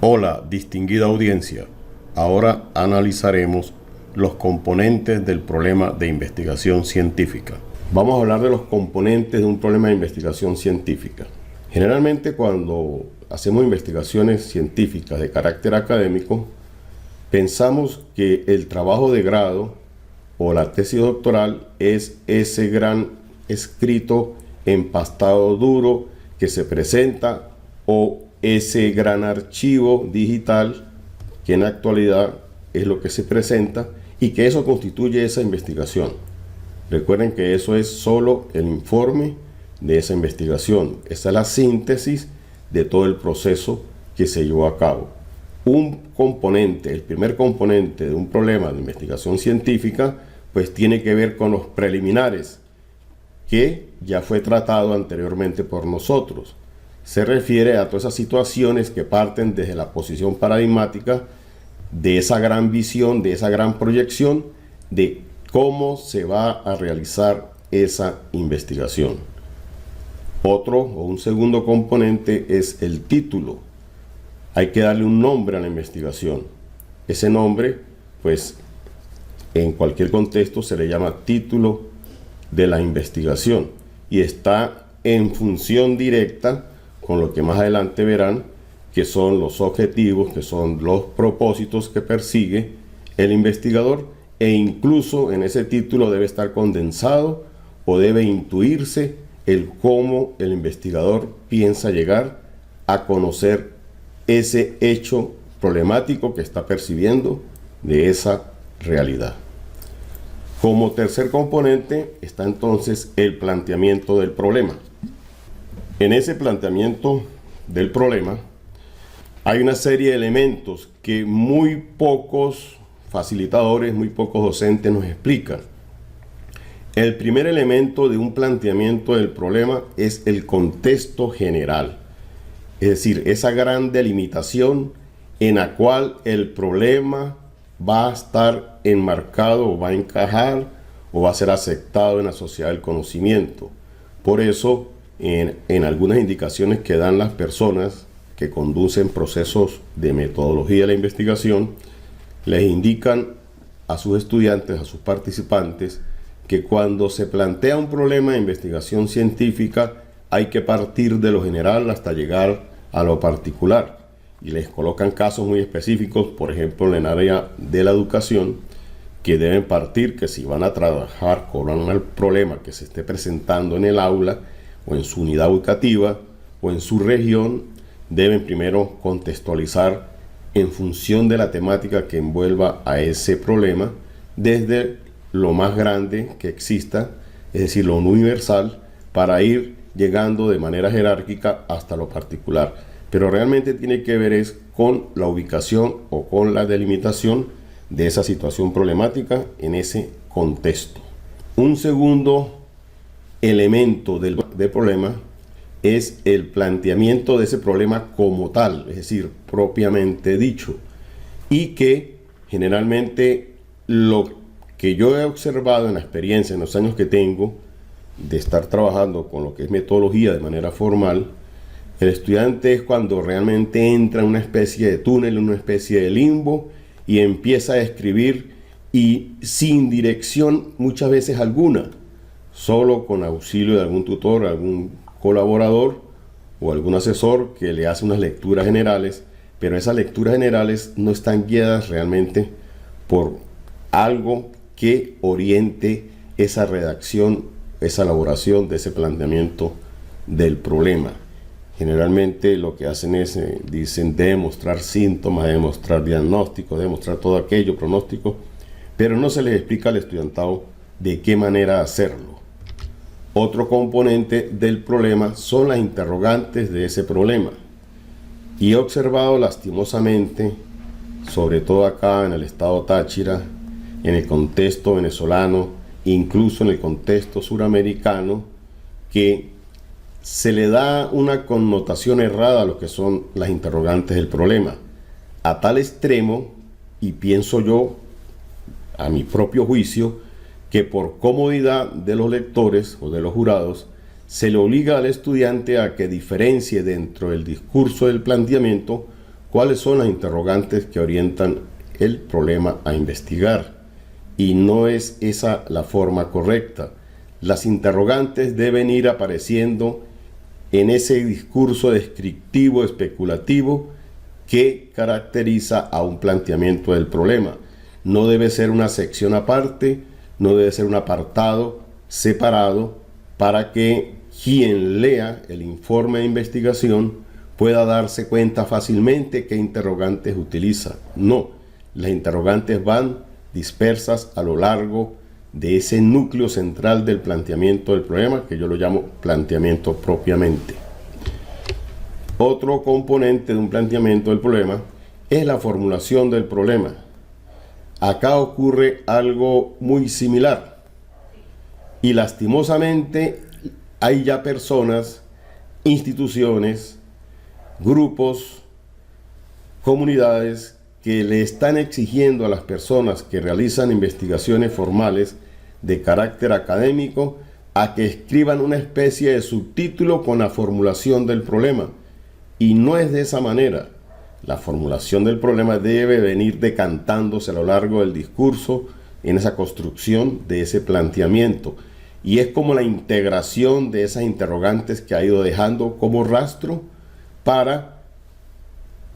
Hola, distinguida audiencia. Ahora analizaremos los componentes del problema de investigación científica. Vamos a hablar de los componentes de un problema de investigación científica. Generalmente cuando hacemos investigaciones científicas de carácter académico, pensamos que el trabajo de grado o la tesis doctoral es ese gran escrito empastado duro que se presenta, o ese gran archivo digital que en la actualidad es lo que se presenta, y que eso constituye esa investigación. Recuerden que eso es solo el informe de esa investigación. Esa es la síntesis de todo el proceso que se llevó a cabo. Un componente, el primer componente de un problema de investigación científica, pues tiene que ver con los preliminares, que ya fue tratado anteriormente por nosotros. Se refiere a todas esas situaciones que parten desde la posición paradigmática de esa gran visión, de esa gran proyección de cómo se va a realizar esa investigación. Otro o un segundo componente es el título. Hay que darle un nombre a la investigación. Ese nombre, pues, en cualquier contexto se le llama título de la investigación y está en función directa con lo que más adelante verán, que son los objetivos, que son los propósitos que persigue el investigador, e incluso en ese título debe estar condensado o debe intuirse el cómo el investigador piensa llegar a conocer ese hecho problemático que está percibiendo de esa realidad. Como tercer componente está entonces el planteamiento del problema. En ese planteamiento del problema hay una serie de elementos que muy pocos facilitadores, muy pocos docentes nos explican. El primer elemento de un planteamiento del problema es el contexto general, es decir, esa gran delimitación en la cual el problema va a estar enmarcado o va a encajar o va a ser aceptado en la sociedad del conocimiento. Por eso, en algunas indicaciones que dan las personas que conducen procesos de metodología de la investigación, les indican a sus estudiantes, a sus participantes, que cuando se plantea un problema de investigación científica hay que partir de lo general hasta llegar a lo particular, y les colocan casos muy específicos, por ejemplo en el área de la educación, que deben partir que si van a trabajar con un problema que se esté presentando en el aula o en su unidad educativa o en su región, deben primero contextualizar en función de la temática que envuelva a ese problema, desde lo más grande que exista, es decir, lo universal, para ir llegando de manera jerárquica hasta lo particular. Pero realmente tiene que ver es con la ubicación o con la delimitación de esa situación problemática en ese contexto. Un segundo elemento del problema es el planteamiento de ese problema como tal, es decir, propiamente dicho, y que generalmente lo que yo he observado en la experiencia, en los años que tengo de estar trabajando con lo que es metodología de manera formal, el estudiante es cuando realmente entra en una especie de túnel, en una especie de limbo, y empieza a escribir y sin dirección muchas veces alguna, solo con auxilio de algún tutor, algún colaborador o algún asesor que le hace unas lecturas generales, pero esas lecturas generales no están guiadas realmente por algo que oriente esa redacción, esa elaboración de ese planteamiento del problema. Generalmente lo que hacen es, dicen, demostrar síntomas, demostrar diagnósticos, demostrar todo aquello, pronóstico, pero no se les explica al estudiantado de qué manera hacerlo. Otro componente del problema son las interrogantes de ese problema. Y he observado lastimosamente, sobre todo acá en el estado Táchira, en el contexto venezolano, incluso en el contexto suramericano, que se le da una connotación errada a lo que son las interrogantes del problema, a tal extremo, y pienso yo, a mi propio juicio, que por comodidad de los lectores o de los jurados, se le obliga al estudiante a que diferencie dentro del discurso del planteamiento cuáles son las interrogantes que orientan el problema a investigar. Y no es esa la forma correcta. Las interrogantes deben ir apareciendo en ese discurso descriptivo, especulativo, que caracteriza a un planteamiento del problema. No debe ser una sección aparte, no debe ser un apartado separado para que quien lea el informe de investigación pueda darse cuenta fácilmente qué interrogantes utiliza. No, las interrogantes van dispersas a lo largo de ese núcleo central del planteamiento del problema, que yo lo llamo planteamiento propiamente. Otro componente de un planteamiento del problema es la formulación del problema. Acá ocurre algo muy similar y lastimosamente hay ya personas, instituciones, grupos, comunidades que le están exigiendo a las personas que realizan investigaciones formales de carácter académico a que escriban una especie de subtítulo con la formulación del problema. Y no es de esa manera. La formulación del problema debe venir decantándose a lo largo del discurso en esa construcción de ese planteamiento. Y es como la integración de esas interrogantes que ha ido dejando como rastro para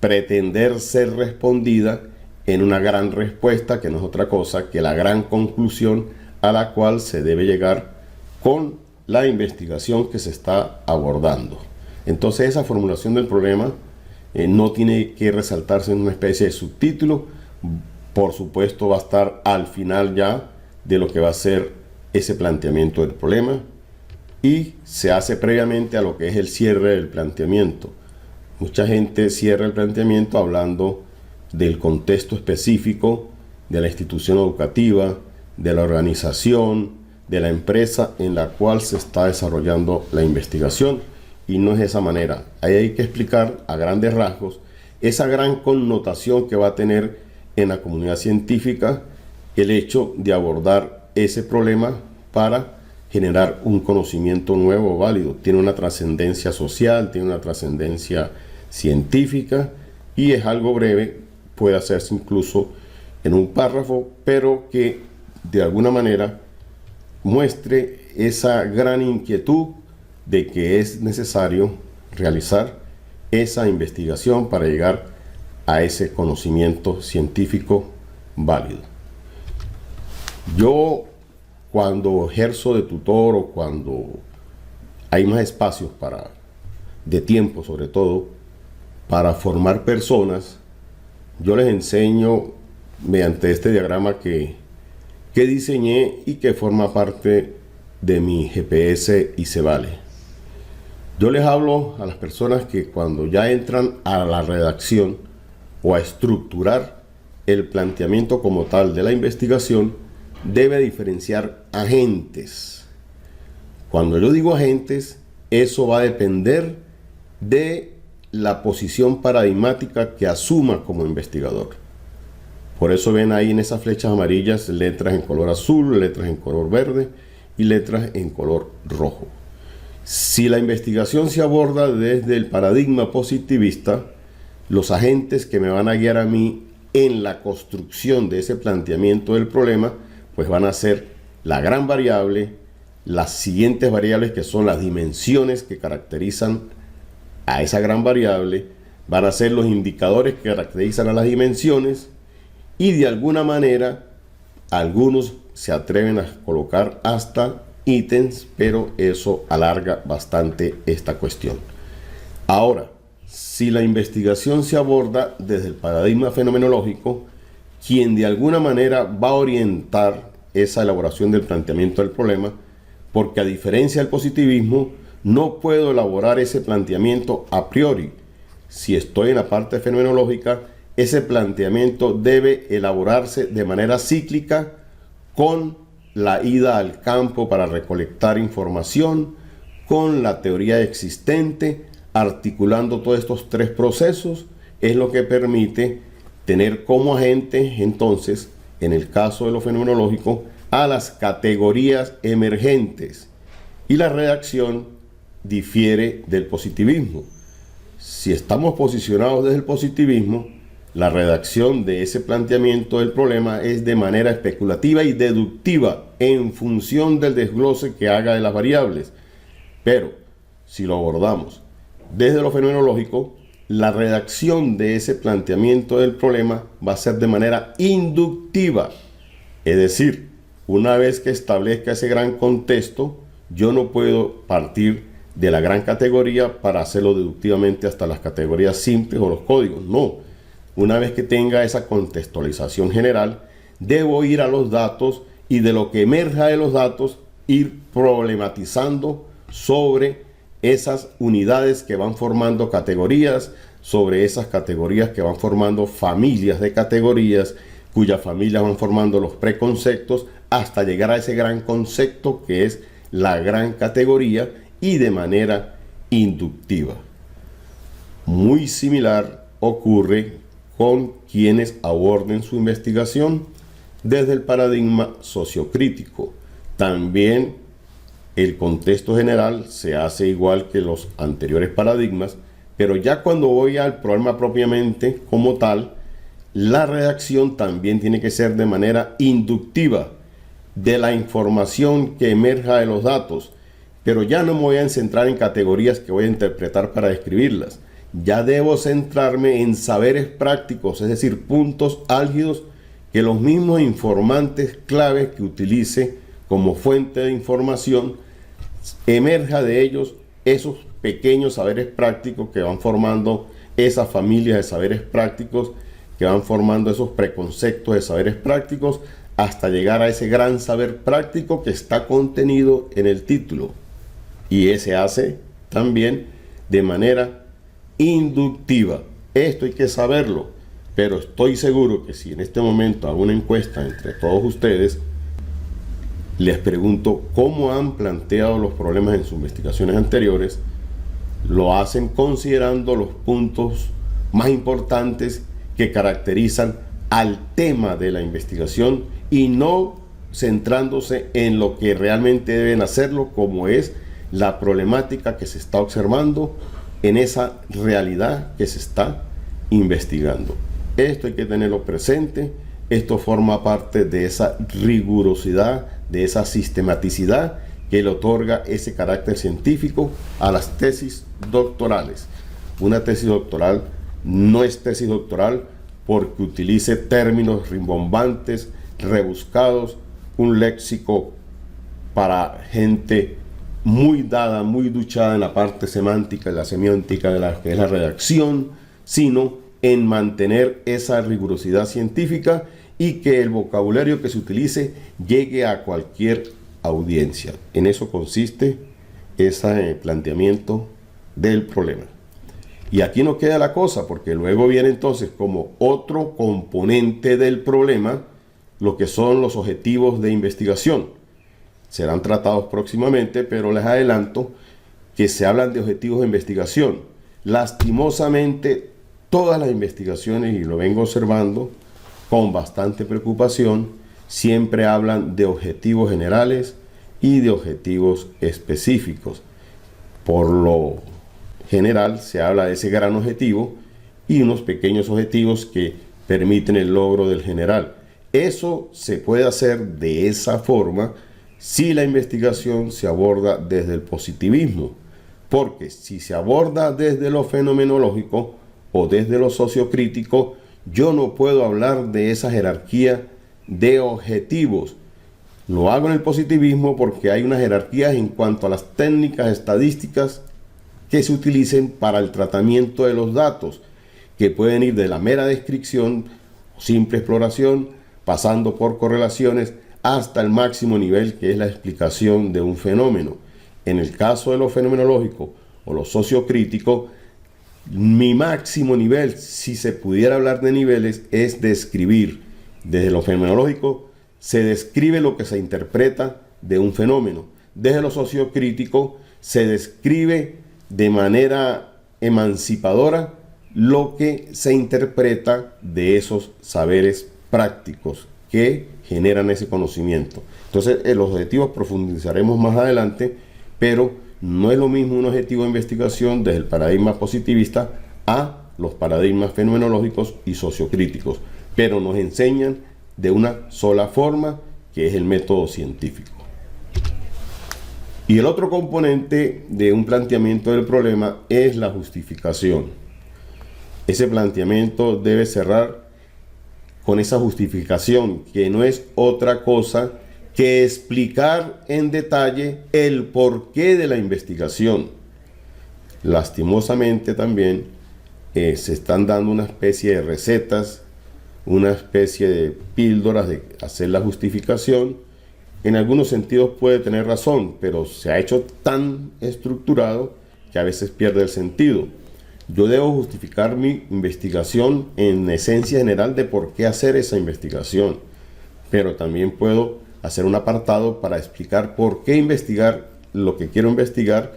pretender ser respondida en una gran respuesta, que no es otra cosa que la gran conclusión a la cual se debe llegar con la investigación que se está abordando. Entonces esa formulación del problema no tiene que resaltarse en una especie de subtítulo. Por supuesto va a estar al final ya de lo que va a ser ese planteamiento del problema y se hace previamente a lo que es el cierre del planteamiento. Mucha gente cierra el planteamiento hablando del contexto específico de la institución educativa, de la organización, de la empresa en la cual se está desarrollando la investigación, y no es de esa manera. Ahí hay que explicar a grandes rasgos esa gran connotación que va a tener en la comunidad científica el hecho de abordar ese problema para generar un conocimiento nuevo, válido. Tiene una trascendencia social, tiene una trascendencia científica y es algo breve, puede hacerse incluso en un párrafo, pero que de alguna manera muestre esa gran inquietud de que es necesario realizar esa investigación para llegar a ese conocimiento científico válido. Yo, cuando ejerzo de tutor o cuando hay más espacios de tiempo sobre todo, para formar personas, yo les enseño mediante este diagrama que diseñé y que forma parte de mi GPS y se vale. Yo les hablo a las personas que cuando ya entran a la redacción o a estructurar el planteamiento como tal de la investigación, debe diferenciar agentes. Cuando yo digo agentes, eso va a depender de la posición paradigmática que asuma como investigador. Por eso ven ahí en esas flechas amarillas letras en color azul, letras en color verde y letras en color rojo. Si la investigación se aborda desde el paradigma positivista, los agentes que me van a guiar a mí en la construcción de ese planteamiento del problema, pues van a ser la gran variable, las siguientes variables que son las dimensiones que caracterizan a esa gran variable, van a ser los indicadores que caracterizan a las dimensiones y de alguna manera algunos se atreven a colocar hasta ítems, pero eso alarga bastante esta cuestión. Ahora, si la investigación se aborda desde el paradigma fenomenológico, quien de alguna manera va a orientar esa elaboración del planteamiento del problema, porque a diferencia del positivismo, no puedo elaborar ese planteamiento a priori. Si estoy en la parte fenomenológica, ese planteamiento debe elaborarse de manera cíclica con la ida al campo para recolectar información, con la teoría existente, articulando todos estos tres procesos, es lo que permite tener como agente, entonces, en el caso de lo fenomenológico, a las categorías emergentes. Y la redacción difiere del positivismo. Si estamos posicionados desde el positivismo, la redacción de ese planteamiento del problema es de manera especulativa y deductiva en función del desglose que haga de las variables. Pero si lo abordamos desde lo fenomenológico, la redacción de ese planteamiento del problema va a ser de manera inductiva. Es decir, una vez que establezca ese gran contexto, yo no puedo partir de la gran categoría para hacerlo deductivamente hasta las categorías simples o los códigos. No. Una vez que tenga esa contextualización general, debo ir a los datos y de lo que emerja de los datos, ir problematizando sobre esas unidades que van formando categorías, sobre esas categorías que van formando familias de categorías, cuyas familias van formando los preconceptos, hasta llegar a ese gran concepto que es la gran categoría, y de manera inductiva. Muy similar ocurre con quienes aborden su investigación desde el paradigma sociocrítico. También el contexto general se hace igual que los anteriores paradigmas, pero ya cuando voy al problema propiamente como tal, la redacción también tiene que ser de manera inductiva de la información que emerja de los datos, pero ya no me voy a centrar en categorías que voy a interpretar para describirlas. Ya debo centrarme en saberes prácticos, es decir, puntos álgidos que los mismos informantes claves que utilice como fuente de información, emerja de ellos esos pequeños saberes prácticos que van formando esas familias de saberes prácticos, que van formando esos preconceptos de saberes prácticos, hasta llegar a ese gran saber práctico que está contenido en el título. Y ese hace también de manera inductiva. Esto hay que saberlo, pero estoy seguro que si en este momento hago una encuesta entre todos ustedes, les pregunto cómo han planteado los problemas en sus investigaciones anteriores, lo hacen considerando los puntos más importantes que caracterizan al tema de la investigación y no centrándose en lo que realmente deben hacerlo, como es la problemática que se está observando en esa realidad que se está investigando. Esto hay que tenerlo presente. Esto forma parte de esa rigurosidad, de esa sistematicidad que le otorga ese carácter científico a las tesis doctorales. Una tesis doctoral no es tesis doctoral porque utilice términos rimbombantes, rebuscados, un léxico para gente muy dada, muy duchada en la parte semántica y la semiótica de la que es la redacción, sino en mantener esa rigurosidad científica y que el vocabulario que se utilice llegue a cualquier audiencia. En eso consiste ese planteamiento del problema. Y aquí no queda la cosa, porque luego viene entonces como otro componente del problema lo que son los objetivos de investigación. Serán tratados próximamente, pero les adelanto que se hablan de objetivos de investigación. Lastimosamente, todas las investigaciones, y lo vengo observando con bastante preocupación, siempre hablan de objetivos generales y de objetivos específicos. Por lo general se habla de ese gran objetivo y unos pequeños objetivos que permiten el logro del general. Eso se puede hacer de esa forma si la investigación se aborda desde el positivismo, porque si se aborda desde lo fenomenológico o desde lo sociocrítico, yo no puedo hablar de esa jerarquía de objetivos. Lo hago en el positivismo porque hay una jerarquía en cuanto a las técnicas estadísticas que se utilicen para el tratamiento de los datos, que pueden ir de la mera descripción o simple exploración, pasando por correlaciones, hasta el máximo nivel que es la explicación de un fenómeno. En el caso de lo fenomenológico o lo sociocrítico, mi máximo nivel, si se pudiera hablar de niveles, es describir. Desde lo fenomenológico se describe lo que se interpreta de un fenómeno. Desde lo sociocrítico se describe de manera emancipadora lo que se interpreta de esos saberes prácticos que generan ese conocimiento. Entonces, en los objetivos profundizaremos más adelante, pero no es lo mismo un objetivo de investigación desde el paradigma positivista a los paradigmas fenomenológicos y sociocríticos, pero nos enseñan de una sola forma, que es el método científico. Y el otro componente de un planteamiento del problema es la justificación. Ese planteamiento debe cerrar con esa justificación, que no es otra cosa que explicar en detalle el porqué de la investigación. Lastimosamente también se están dando una especie de recetas, una especie de píldoras de hacer la justificación. En algunos sentidos puede tener razón, pero se ha hecho tan estructurado que a veces pierde el sentido. Yo debo justificar mi investigación en esencia general de por qué hacer esa investigación, pero también puedo hacer un apartado para explicar por qué investigar lo que quiero investigar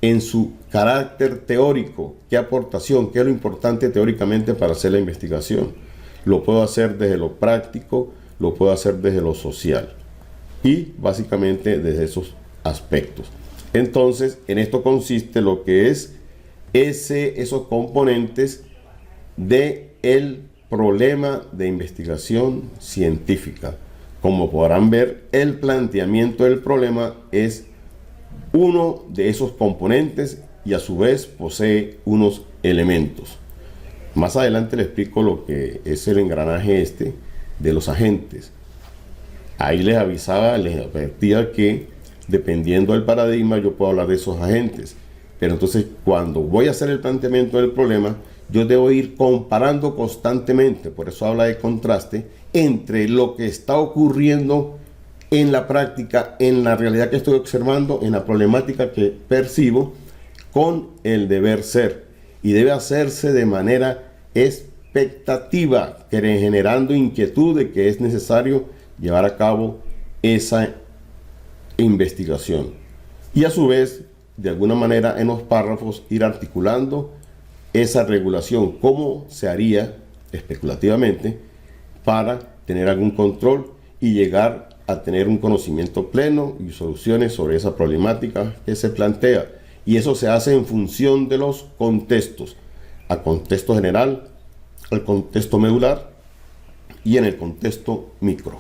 en su carácter teórico, qué aportación, qué es lo importante teóricamente para hacer la investigación. Lo puedo hacer desde lo práctico, lo puedo hacer desde lo social y básicamente desde esos aspectos. Entonces, en esto consiste lo que es esos componentes del problema de investigación científica. Como podrán ver, el planteamiento del problema es uno de esos componentes y a su vez posee unos elementos. Más adelante les explico lo que es el engranaje de los agentes. Ahí les avisaba, les advertía que dependiendo del paradigma yo puedo hablar de esos agentes. Pero entonces cuando voy a hacer el planteamiento del problema, yo debo ir comparando constantemente, por eso habla de contraste, entre lo que está ocurriendo en la práctica, en la realidad que estoy observando, en la problemática que percibo, con el deber ser. Y debe hacerse de manera expectativa, generando inquietud de que es necesario llevar a cabo esa investigación. Y a su vez, de alguna manera, en los párrafos, ir articulando esa regulación, cómo se haría especulativamente para tener algún control y llegar a tener un conocimiento pleno y soluciones sobre esa problemática que se plantea. Y eso se hace en función de los contextos, al contexto general, al contexto medular y en el contexto micro.